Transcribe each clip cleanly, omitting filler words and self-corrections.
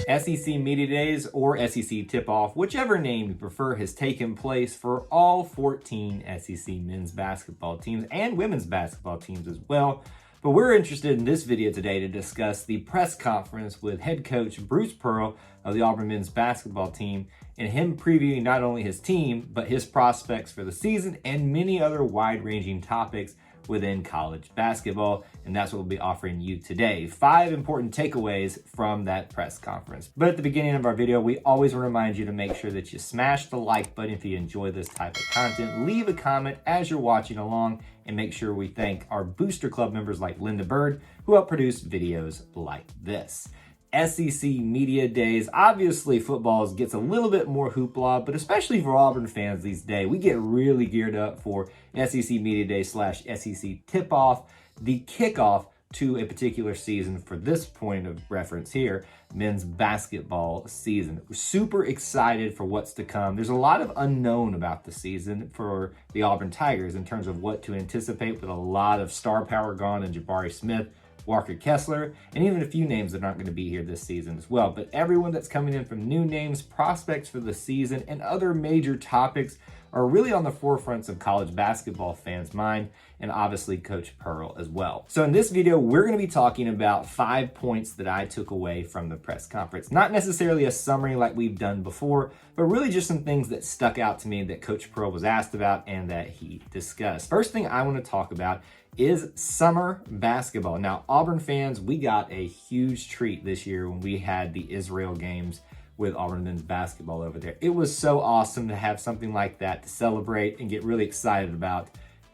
SEC Media Days or SEC Tipoff, whichever name you prefer, has taken place for all 14 SEC men's basketball teams and women's basketball teams as well. But we're interested in this video today to discuss the press conference with head coach Bruce Pearl of the Auburn men's basketball team and him previewing not only his team, but his prospects for the season and many other wide-ranging topics within college basketball, and that's what we'll be offering you today. 5 important takeaways from that press conference. But at the beginning of our video, we always want to remind you to make sure that you smash the like button if you enjoy this type of content. Leave a comment as you're watching along, and make sure we thank our Booster Club members like Linda Bird, who help produce videos like this. SEC Media Days. Obviously, football gets a little bit more hoopla, but especially for Auburn fans these days, we get really geared up for SEC Media Day / SEC Tipoff, the kickoff to a particular season for this point of reference here, men's basketball season. We're super excited for what's to come. There's a lot of unknown about the season for the Auburn Tigers in terms of what to anticipate, with a lot of star power gone in Jabari Smith, Walker Kessler, and even a few names that aren't going to be here this season as well. But everyone that's coming in from new names, prospects for the season, and other major topics are really on the forefronts of college basketball fans' mind, and obviously Coach Pearl as well. So in this video, we're going to be talking about 5 points that I took away from the press conference. Not necessarily a summary like we've done before, but really just some things that stuck out to me that Coach Pearl was asked about and that he discussed. First thing I want to talk about is summer basketball. Now, Auburn fans, we got a huge treat this year when we had the Israel games with Auburn men's basketball over there. It was so awesome to have something like that to celebrate and get really excited about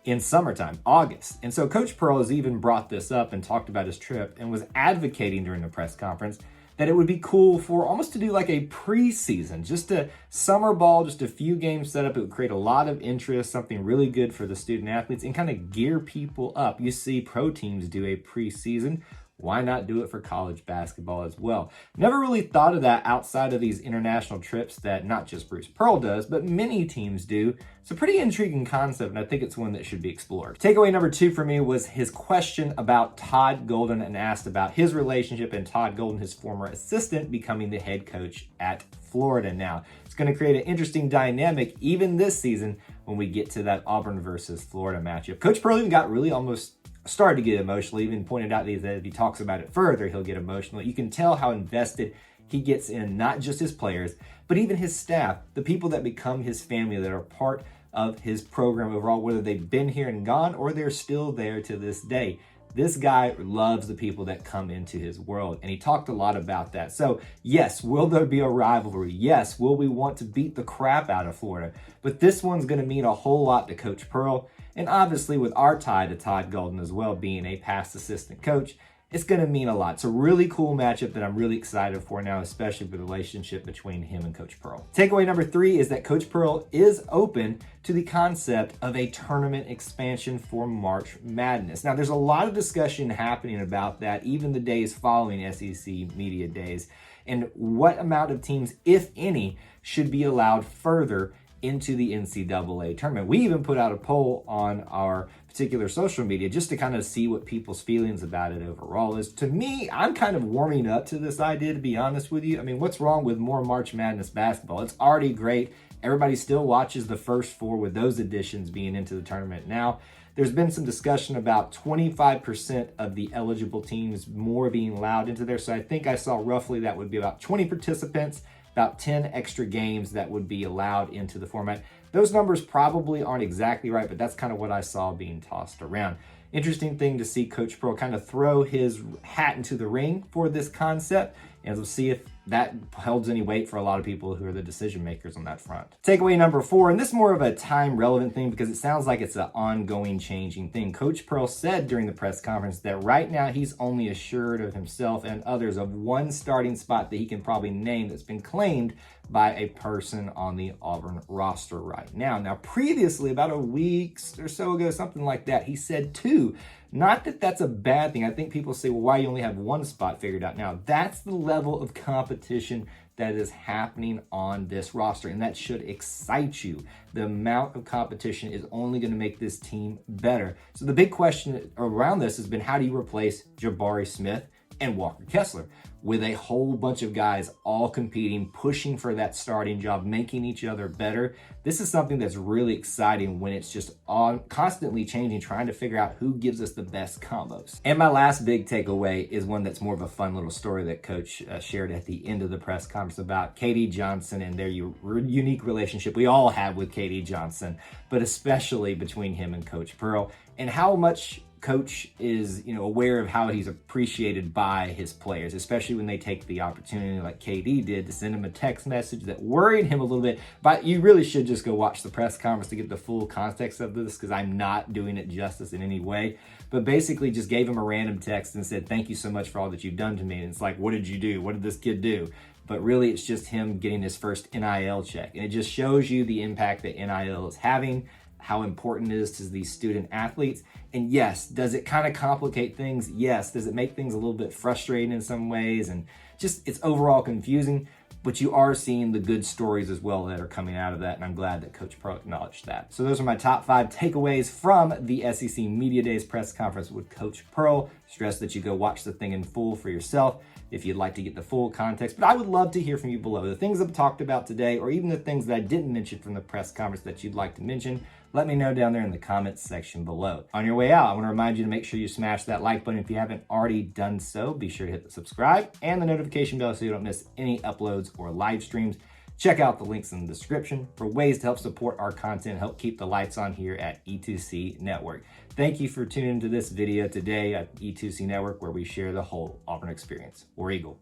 in summertime, August. And so Coach Pearl has even brought this up and talked about his trip and was advocating during the press conference that it would be cool for almost to do like a preseason, just a summer ball, just a few games set up. It would create a lot of interest, something really good for the student athletes, and kind of gear people up. You see pro teams do a preseason. Why not do it for college basketball as well? Never really thought of that outside of these international trips that not just Bruce Pearl does, but many teams do. It's a pretty intriguing concept, and I think it's one that should be explored. Takeaway number 2 for me was his question about Todd Golden, and asked about his relationship and Todd Golden, his former assistant, becoming the head coach at Florida now. It's going to create an interesting dynamic even this season when we get to that Auburn versus Florida matchup. Coach Pearl even got really almost started to get emotional, even pointed out that if he talks about it further, he'll get emotional. You can tell how invested he gets in not just his players, but even his staff, the people that become his family, that are part of his program overall, whether they've been here and gone or they're still there to this day. This guy loves the people that come into his world, and he talked a lot about that. So yes, will there be a rivalry? Yes, will we want to beat the crap out of Florida? But this one's going to mean a whole lot to Coach Pearl. And obviously with our tie to Todd Golden as well, being a past assistant coach, it's going to mean a lot. It's a really cool matchup that I'm really excited for now, especially with the relationship between him and Coach Pearl. Takeaway number 3 is that Coach Pearl is open to the concept of a tournament expansion for March Madness. Now, there's a lot of discussion happening about that, even the days following SEC Media Days, and what amount of teams, if any, should be allowed further into the NCAA tournament. We even put out a poll on our particular social media just to kind of see what people's feelings about it overall is. To me, I'm kind of warming up to this idea, to be honest with you. I mean, what's wrong with more March Madness basketball? It's already great. Everybody still watches the first 4 with those additions being into the tournament now. There's been some discussion about 25% of the eligible teams more being allowed into there. So I think I saw roughly that would be about 20 participants, about 10 extra games that would be allowed into the format. Those numbers probably aren't exactly right, but that's kind of what I saw being tossed around. Interesting thing to see Coach Pearl kind of throw his hat into the ring for this concept, and we'll see if that holds any weight for a lot of people who are the decision makers on that front. Takeaway number 4, and this is more of a time relevant thing because it sounds like it's an ongoing changing thing. Coach Pearl said during the press conference that right now he's only assured of himself and others of 1 starting spot that he can probably name that's been claimed by a person on the Auburn roster right now. Now, previously, about a week or so ago, something like that, he said 2. Not that that's a bad thing. I think people say, well, why you only have 1 spot figured out now? That's the level of competition that is happening on this roster, and that should excite you. The amount of competition is only going to make this team better. So the big question around this has been, how do you replace Jabari Smith and Walker Kessler, with a whole bunch of guys all competing, pushing for that starting job, making each other better. This is something that's really exciting when it's just on constantly changing, trying to figure out who gives us the best combos. And my last big takeaway is one that's more of a fun little story that Coach shared at the end of the press conference about KD Johnson and their unique relationship we all have with KD Johnson, but especially between him and Coach Pearl, and how much Coach is, aware of how he's appreciated by his players, especially when they take the opportunity like KD did to send him a text message that worried him a little bit. But you really should just go watch the press conference to get the full context of this, because I'm not doing it justice in any way. But basically just gave him a random text and said, "Thank you so much for all that you've done to me." And it's like, what did you do? What did this kid do? But really, it's just him getting his first NIL check. And it just shows you the impact that NIL is having, how important it is to these student athletes. And yes, does it kind of complicate things? Yes. Does it make things a little bit frustrating in some ways? And just, it's overall confusing, but you are seeing the good stories as well that are coming out of that. And I'm glad that Coach Pearl acknowledged that. So those are my top 5 takeaways from the SEC Media Days press conference with Coach Pearl. Stress that you go watch the thing in full for yourself if you'd like to get the full context. But I would love to hear from you below. The things I've talked about today, or even the things that I didn't mention from the press conference that you'd like to mention, let me know down there in the comments section below. On your way out, I want to remind you to make sure you smash that like button if you haven't already done so. Be sure to hit the subscribe and the notification bell so you don't miss any uploads or live streams. Check out the links in the description for ways to help support our content and help keep the lights on here at E2C Network. Thank you for tuning into this video today at E2C Network, where we share the whole Auburn experience. War Eagle.